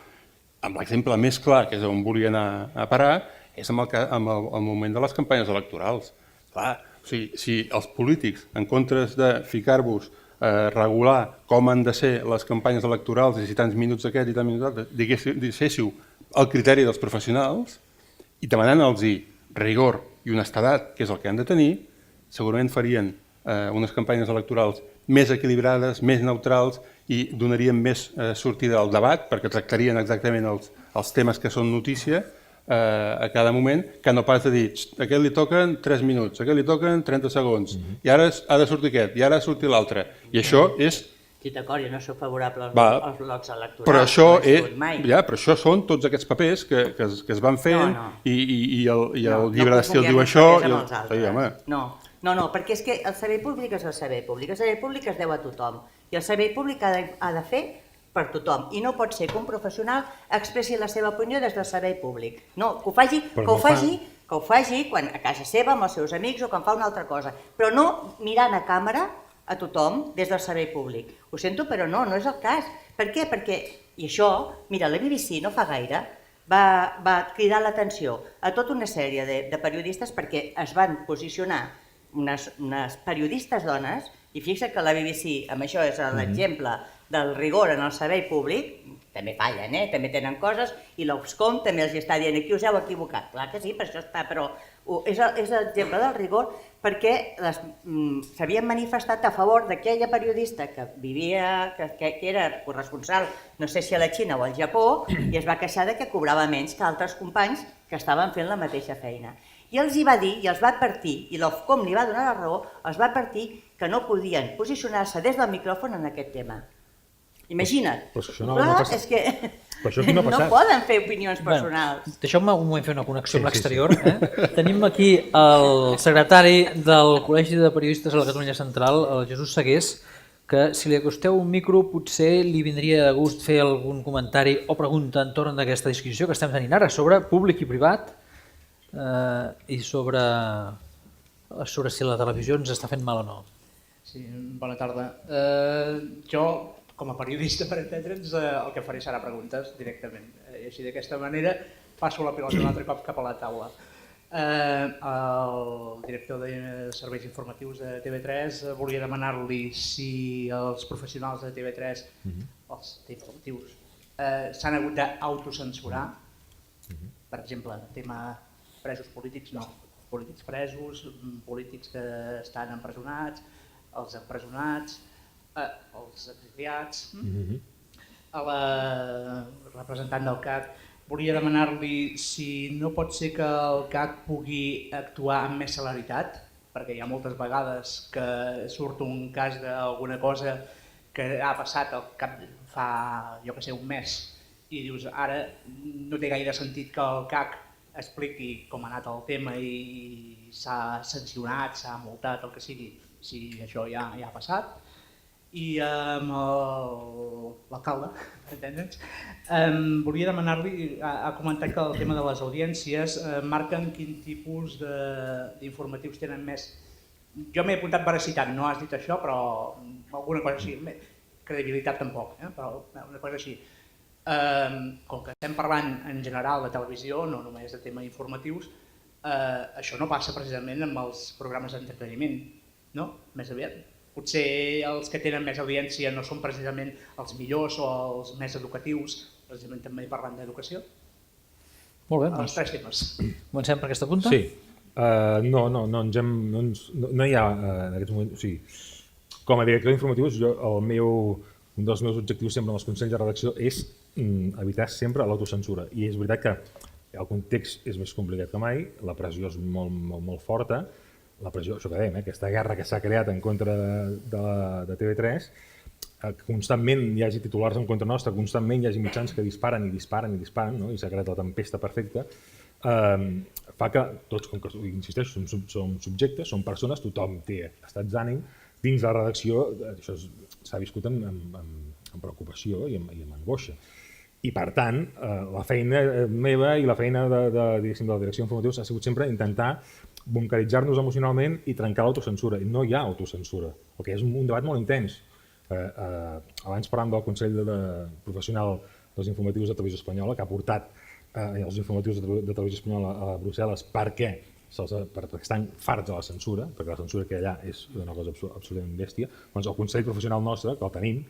Amb l'exemple més clar, que és on volia anar a parar, és amb el moment de les campanyes electorals. Clar, si els polítics, en comptes de ficar-vos a regular com han de ser les campanyes electorals i si tants minuts aquest i tants minuts altres, deixéssiu el criteri dels professionals i demanant-los rigor i honestedat, que és el que han de tenir, segurament farien unes campanyes electorals més equilibrades, més neutrals i donarien més sortida al debat perquè tractarien exactament els temes que són notícia a cada moment, que no pas de dir a aquest li toquen 3 minuts, a aquest li toquen 30 segons, i ara ha de sortir aquest, i ara ha de sortir l'altre. I això és... Sí, d'acord, jo no soc favorable als blocs electorals. Però això són tots aquests papers que es van fent i el llibre d'estil diu això... No, perquè és que el servei públic és el servei públic. El servei públic es deu a tothom i el servei públic ha de fer per tothom, i no pot ser que un professional expressi la seva opinió des del servei públic. No, que ho faci quan a casa seva, amb els seus amics o quan fa una altra cosa, però no mirant a càmera a tothom des del servei públic. Ho sento, però no és el cas. Per què? Perquè, i això, mira, la BBC no fa gaire va cridar l'atenció a tota una sèrie de periodistes perquè es van posicionar unes periodistes dones, i fixa't que la BBC, amb això és l'exemple del rigor en el servei públic, també fallen, també tenen coses, i l'Ofcom també els està dient aquí us heu equivocat. Clar que sí, per això està, però és l'exemple del rigor perquè s'havien manifestat a favor d'aquella periodista que vivia, que era corresponsal, no sé si a la Xina o al Japó, i es va queixar que cobrava menys que altres companys que estaven fent la mateixa feina. I els hi va dir, i els va advertir, i l'Ofcom li va donar la raó, els va advertir que no podien posicionar-se des del micròfon en aquest tema. Imagina't. És que no poden fer opinions personals. Deixeu-me un moment fer una connexió amb l'exterior. Tenim aquí el secretari del Col·legi de Periodistes a la Catalunya Central, el Jesús Segués, que si li acosteu un micro potser li vindria de gust fer algun comentari o pregunta entorn d'aquesta discussió que estem tenint ara sobre públic i privat i sobre si la televisió ens està fent mal o no. Sí, bona tarda. Jo, com a periodista, per entendre'ns, el que faré serà preguntes directament. I així d'aquesta manera passo la pilota un altre cop cap a la taula. El director de serveis informatius de TV3 volia demanar-li si els professionals de TV3, els informatius, s'han hagut d'autocensurar. Per exemple, tema presos polítics, no. Polítics presos, polítics que estan empresonats, els empresonats, els exiliats. A la representant del CAC volia demanar-li si no pot ser que el CAC pugui actuar amb més celeritat, perquè hi ha moltes vegades que surt un cas d'alguna cosa que ha passat al cap fa, jo que sé, un mes, i dius ara no té gaire sentit que el CAC expliqui com ha anat el tema i s'ha sancionat, s'ha multat, el que sigui, si això ja ha passat. I amb l'alcalde, entendre'ns, volia demanar-li, ha comentat que el tema de les audiències marquen quin tipus d'informatius tenen més. Jo m'he apuntat veracitat, no has dit això, però alguna cosa així, credibilitat tampoc, però una cosa així. Com que estem parlant en general de televisió, no només de temes informatius, això no passa precisament amb els programes d'entreteniment, no? Més aviat. Potser els que tenen més audiència no són precisament els millors o els més educatius, precisament també parlant d'educació. Molt bé. Els tres temes. Comencem per aquesta punta? Sí. No hi ha en aquests moments... O sigui, com a director d'informatius, un dels meus objectius sempre en els consells de redacció és evitar sempre l'autocensura. I és veritat que el context és més complicat que mai, la pressió és molt forta, la pressió, això que dèiem, aquesta guerra que s'ha creat en contra de TV3, constantment hi hagi titulars en contra nostra, constantment hi hagi mitjans que disparen i disparen i disparen, no? I s'ha creat la tempesta perfecta, fa que tots, com que insisteixo, som subjectes, som persones, tothom té estats d'ànim, dins la redacció això s'ha viscut amb preocupació i amb angoixa. I per tant, la feina meva i la feina de la direcció d'informatius ha sigut sempre intentar bunkeritzar-nos emocionalment i trencar l'autocensura. I no hi ha autocensura, el que és un debat molt intens. Abans parlàvem del Consell Professional dels Informatius de Televisió Espanyola, que ha portat els informatius de Televisió Espanyola a Brussel·les perquè estan farts de la censura, perquè la censura que hi ha allà és una cosa absolutament bèstia. Doncs el Consell Professional nostre, que el tenim,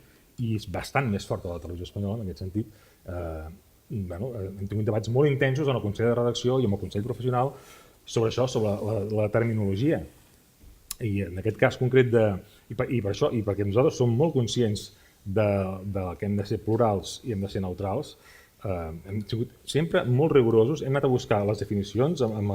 i és bastant més fort que la Televisió Espanyola en aquest sentit, hem tingut debats molt intensos en el Consell de Redacció i amb el Consell Professional sobre això, sobre la terminologia. I en aquest cas concret, i per això, i perquè nosaltres som molt conscients que hem de ser plurals i hem de ser neutrals, hem sigut sempre molt rigorosos, hem anat a buscar les definicions amb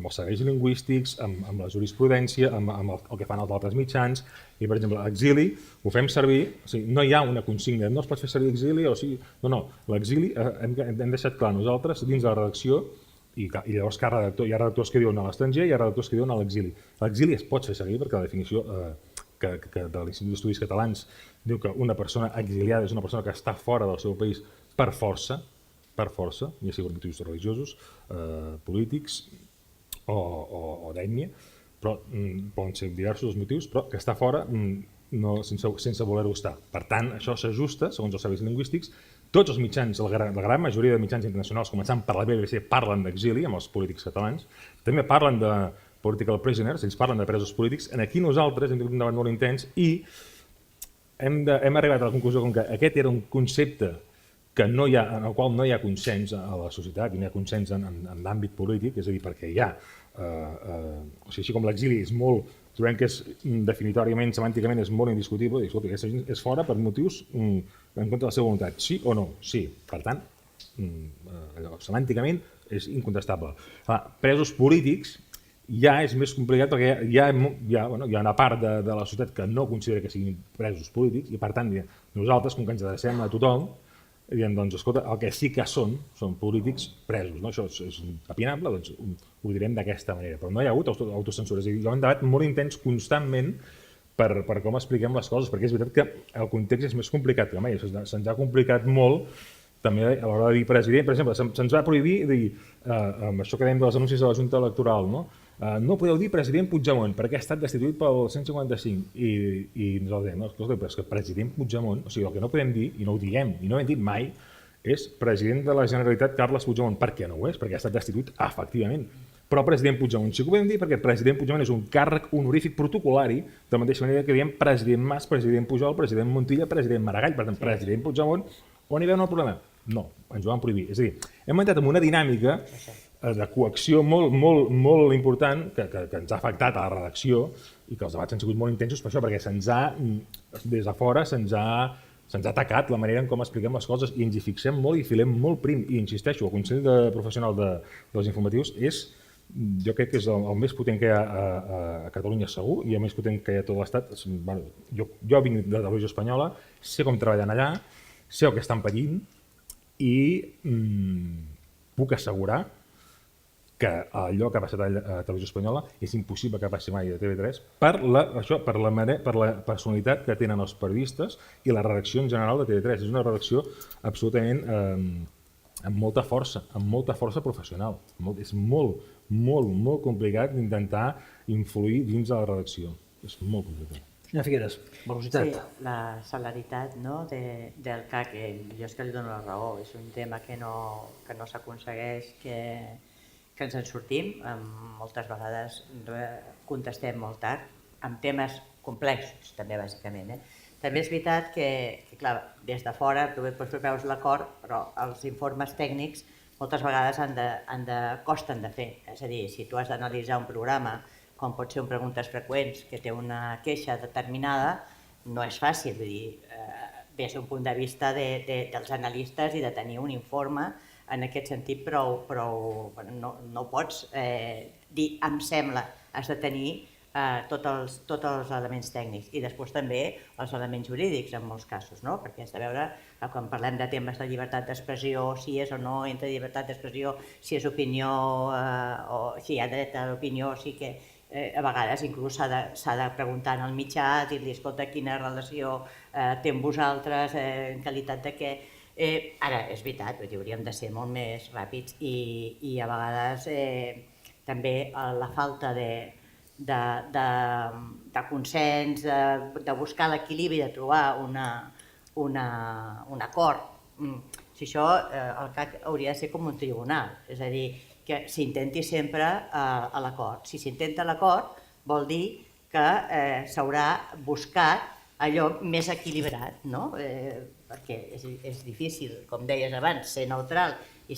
els serveis lingüístics, amb la jurisprudència, amb el que fan els altres mitjans, i per exemple l'exili ho fem servir, o sigui, no hi ha una consigna, no es pot fer servir exili, o sigui, no, l'exili hem deixat clar nosaltres dins de la redacció, i llavors hi ha redactors que diuen a l'estranger i hi ha redactors que diuen a l'exili. L'exili es pot fer servir perquè la definició de l'Institut d'Estudis Catalans diu que una persona exiliada és una persona que està fora del seu país per força, ja sigui per motius religiosos, polítics o d'ètnia, però poden ser diversos els motius, però que està fora sense voler-ho estar. Per tant, això s'ajusta, segons els serveis lingüístics. Tots els mitjans, la gran majoria de mitjans internacionals, començant per la BBC, parlen d'exili amb els polítics catalans, també parlen de political prisoners, ells parlen de presos polítics. Aquí nosaltres hem tingut un debat molt intens i hem arribat a la conclusió que aquest era un concepte en el qual no hi ha consens a la societat, no hi ha consens en l'àmbit polític, és a dir, perquè hi ha, així com l'exili és molt, trobem que és definitoriament, semànticament, és molt indiscutible, i escolta, és fora per motius en contra de la seva voluntat, sí o no? Sí. Per tant, semànticament és incontestable. Presos polítics ja és més complicat perquè hi ha una part de la societat que no considera que siguin presos polítics i per tant nosaltres, com que ens adrecem a tothom, diem, doncs, escolta, el que sí que són polítics presos, no? Això és opinable, doncs ho direm d'aquesta manera, però no hi ha hagut autocensura, és a dir, hi ha un debat molt intens constantment per com expliquem les coses, perquè és veritat que el context és més complicat que mai, se'ns ha complicat molt també a l'hora de dir president, per exemple, se'ns va prohibir dir, amb això que dèiem de les anuncis de la Junta Electoral, no podeu dir president Puigdemont perquè ha estat destituït pel 155 i nosaltres dèiem, escolta, però és que president Puigdemont, o sigui, el que no podem dir, i no ho diem, i no ho hem dit mai, és president de la Generalitat Carles Puigdemont, perquè no ho és, perquè ha estat destituït efectivament, però president Puigdemont sí que ho podem dir perquè president Puigdemont és un càrrec honorífic protocolari, de la mateixa manera que diem president Mas, president Pujol, president Montilla, president Maragall, per tant, president Puigdemont, on hi veu el problema? No, ens ho van prohibir. És a dir, hem entrat en una dinàmica de coacció molt important que ens ha afectat a la redacció i que els debats han sigut molt intensos per això, perquè des de fora se'ns ha atacat la manera en com expliquem les coses i ens hi fixem molt i filem molt prim. I insisteixo, el Consell Professional dels Informatius jo crec que és el més potent que hi ha a Catalunya segur i el més potent que hi ha a tot l'Estat. Jo vinc de Televisió Espanyola, sé com treballen allà, sé el que estan patint i puc assegurar que allò que ha passat a Televisió Espanyola és impossible que passi mai a TV3 per la personalitat que tenen els periodistes i la redacció en general de TV3. És una redacció absolutament amb molta força professional. És molt complicat d'intentar influir dins de la redacció. És molt complicat. Senyor Figueres, velocitat. Sí, la celeritat del CAC, jo és que li dono la raó, és un tema que no s'aconsegueix que ens en sortim, moltes vegades contestem molt tard, amb temes complexos també bàsicament. També és veritat que clar, des de fora tu veus l'acord, però els informes tècnics moltes vegades costen de fer. És a dir, si tu has d'analitzar un programa, com pot ser un Preguntes Freqüents, que té una queixa determinada, no és fàcil. Vull dir, des d'un punt de vista dels analistes i de tenir un informe en aquest sentit no pots dir em sembla, has de tenir tots els elements tècnics i després també els elements jurídics en molts casos, no? Perquè has de veure, quan parlem de temes de llibertat d'expressió, si és o no entre llibertat d'expressió, si és opinió o si hi ha dret a l'opinió, sí que a vegades inclús s'ha de preguntar al mitjà, dir-li, escolta, quina relació té amb vosaltres, en qualitat de què. Ara, és veritat, hauríem de ser molt més ràpids i a vegades també la falta de consens, de buscar l'equilibri, de trobar un acord. Si això, el CAC hauria de ser com un tribunal, és a dir, que s'intenti sempre a l'acord. Si s'intenta l'acord, vol dir que s'haurà buscat allò més equilibrat, no? Perquè és difícil, com deies abans, ser neutral i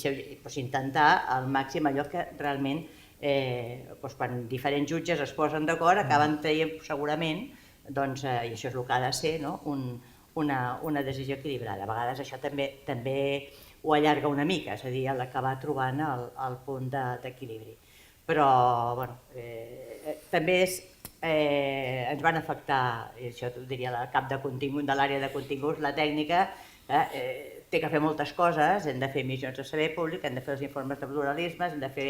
intentar al màxim allò que realment, quan diferents jutges es posen d'acord, acaben traient segurament, i això és el que ha de ser, una decisió equilibrada. A vegades això també ho allarga una mica, és a dir, l'acabar trobant el punt d'equilibri. Però, també ens van afectar, i això t'ho diria el cap de contingut, de l'àrea de continguts, la tècnica, té que fer moltes coses, hem de fer missions de saber públic, hem de fer els informes de pluralisme, hem de fer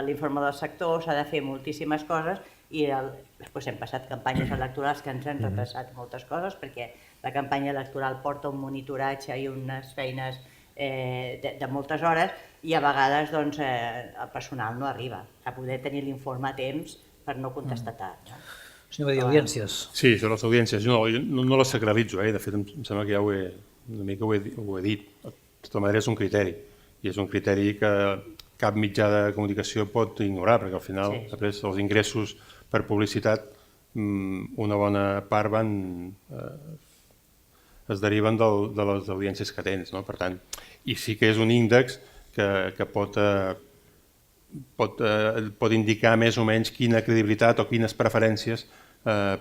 l'informe del sector, s'ha de fer moltíssimes coses i després hem passat campanyes electorals que ens han retrasat moltes coses perquè la campanya electoral porta un monitoratge i unes feines de moltes hores i a vegades el personal no arriba a poder tenir l'informe a temps per no contestar tard. Senyor Badia, audiències. Sí, sobre les audiències, no les sacralitzo, de fet em sembla que ja una mica ho he dit. De tota manera és un criteri i és un criteri que cap mitjà de comunicació pot ignorar perquè al final després els ingressos per publicitat una bona part es deriven de les audiències que tens, no? Per tant, i sí que és un índex que pot indicar més o menys quina credibilitat o quines preferències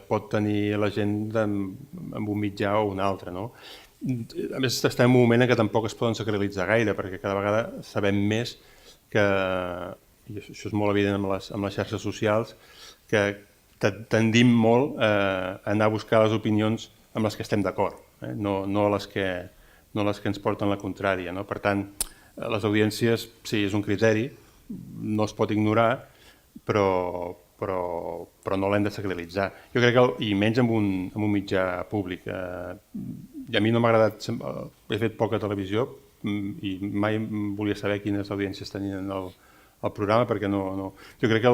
pot tenir la gent amb un mitjà o un altre, no? A més, estem en un moment en què tampoc es poden sacralitzar gaire, perquè cada vegada sabem més que, i això és molt evident amb les xarxes socials, que tendim molt a anar a buscar les opinions amb les que estem d'acord, no les que ens porten la contrària. Per tant, les audiències, sí, és un criteri, no es pot ignorar, però no l'hem de sacralitzar. Jo crec que, i menys amb un mitjà públic. I a mi no m'ha agradat, he fet poca televisió i mai volia saber quines audiències tenien el programa, perquè no... Jo crec que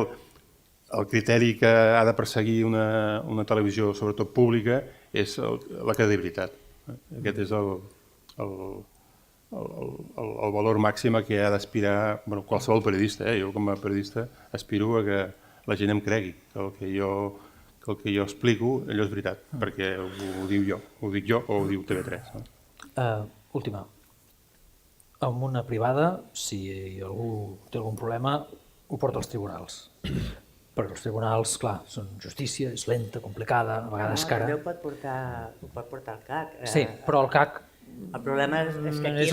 el criteri que ha de perseguir una televisió, sobretot pública, és la credibilitat. Aquest és el valor màxim a què ha d'aspirar qualsevol periodista. Jo com a periodista aspiro a que la gent em cregui, que el que jo explico allò és veritat, perquè ho dic jo o ho diu TV3. Última. En una privada, si algú té algun problema, ho porta als tribunals. Perquè els tribunals, clar, són justícia, és lenta, complicada, a vegades cara. També ho pot portar el CAC. Sí, però el CAC... El problema és que aquí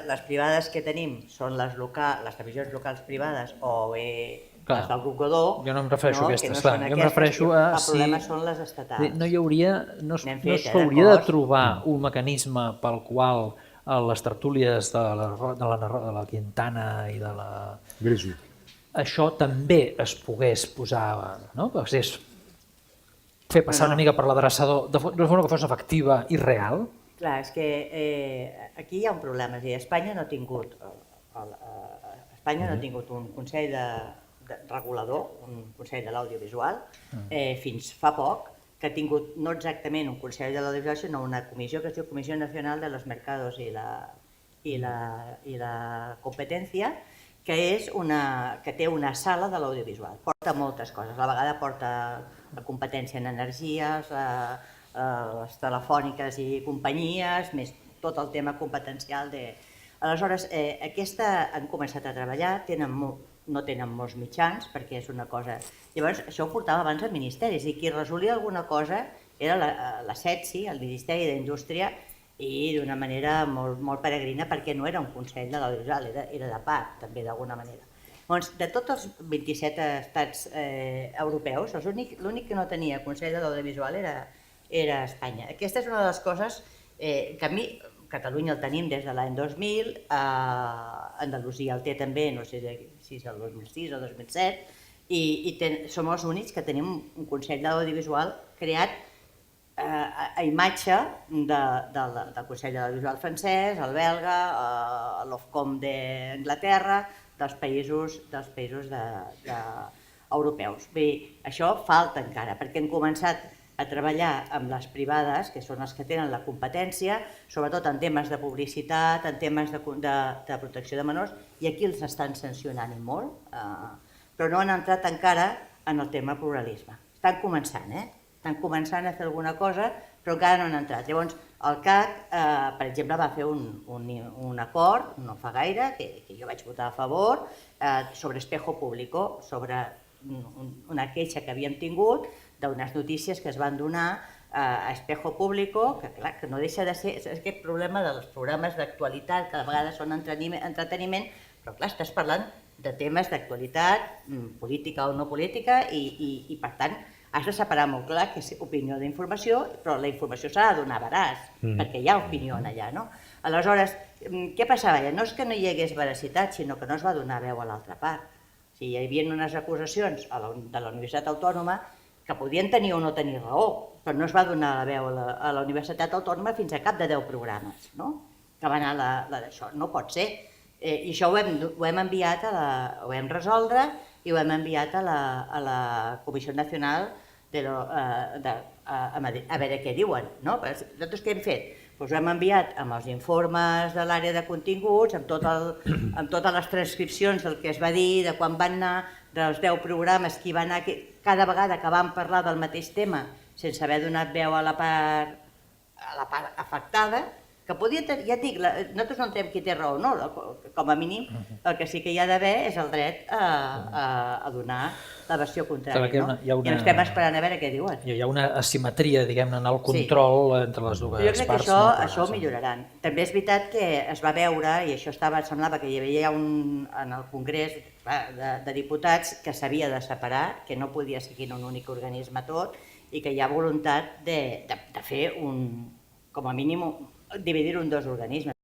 les privades que tenim són les televisions locals privades o les del grup Godó. Jo no em refereixo a aquestes, clar. Jo em refereixo a... El problema són les estatals. No s'hauria de trobar un mecanisme pel qual les tertúlies de la Quintana i de la... Greso. Això també es pogués posar, no? Fer passar una mica per l'adreçador de forma que fos efectiva i real. Clar, és que aquí hi ha un problema. És a dir, Espanya no ha tingut un consell regulador, un consell de l'audiovisual, fins fa poc, que ha tingut no exactament un consell de l'audiovisual, sinó una comissió que es diu Comissió Nacional de los Mercados y la Competencia, que té una sala de l'audiovisual. Porta moltes coses. A la vegada porta la competència en energies, les telefòniques i companyies, més tot el tema competencial Aleshores, aquesta han començat a treballar, no tenen molts mitjans, perquè és una cosa... Llavors, això ho portava abans a ministeris, i qui resolia alguna cosa era la SETSI, el Ministeri d'Indústria, i d'una manera molt peregrina, perquè no era un Consell de l'Audiovisual, era de part, també, d'alguna manera. Doncs, de tots els 27 estats europeus, l'únic que no tenia Consell de l'Audiovisual era Espanya. Aquesta és una de les coses que a mi, Catalunya el tenim des de l'any 2000, Andalusia el té també, no sé si és el 2006 o 2007, i som els únics que tenim un Consell de l'Audiovisual creat a imatge del Consell de l'Audiovisual francès, el belga, l'Ofcom d'Anglaterra, dels països europeus. Bé, això falta encara, perquè hem començat a treballar amb les privades, que són les que tenen la competència, sobretot en temes de publicitat, en temes de protecció de menors, i aquí els estan sancionant i molt, però no han entrat encara en el tema pluralisme. Estan començant, estan començant a fer alguna cosa, però encara no han entrat. Llavors, el CAC, per exemple, va fer un acord, no fa gaire, que jo vaig votar a favor, sobre espejo público, sobre una queixa que havíem tingut d'unes notícies que es van donar a espejo público, que clar, que no deixa de ser aquest problema dels programes d'actualitat, que a vegades són entreteniment, però clar, estàs parlant de temes d'actualitat, política o no política, i per tant has de separar molt clar que és opinió d'informació, però la informació s'ha de donar veraç, perquè hi ha opinió allà, no? Aleshores, què passava allà? No és que no hi hagués veracitat, sinó que no es va donar veu a l'altra part. Hi havia unes acusacions de la Universitat Autònoma que podien tenir o no tenir raó, però no es va donar la veu a la Universitat Autònoma fins a cap de 10 programes, que va anar d'això. No pot ser. I això ho hem enviat, ho hem resoldre i ho hem enviat a la Comissió Nacional a veure què diuen. Nosaltres què hem fet? Ho hem enviat amb els informes de l'àrea de continguts, amb totes les transcripcions del que es va dir, de quan van anar, dels 10 programes, qui va anar, cada vegada que vam parlar del mateix tema, sense haver donat veu a la part afectada, que podia tenir, ja et dic, nosaltres no entenem qui té raó o no, com a mínim el que sí que hi ha d'haver és el dret a donar la versió contrària. I ens estem esperant a veure què diuen. Hi ha una asimetria, diguem-ne, en el control entre les dues parts. Jo crec que això ho milloraran. També és veritat que es va veure, i això semblava que hi havia en el Congrés de Diputats que s'havia de separar, que no podia seguir en un únic organisme tot, i que hi ha voluntat de fer com a mínim dividir-ho en dos organismes.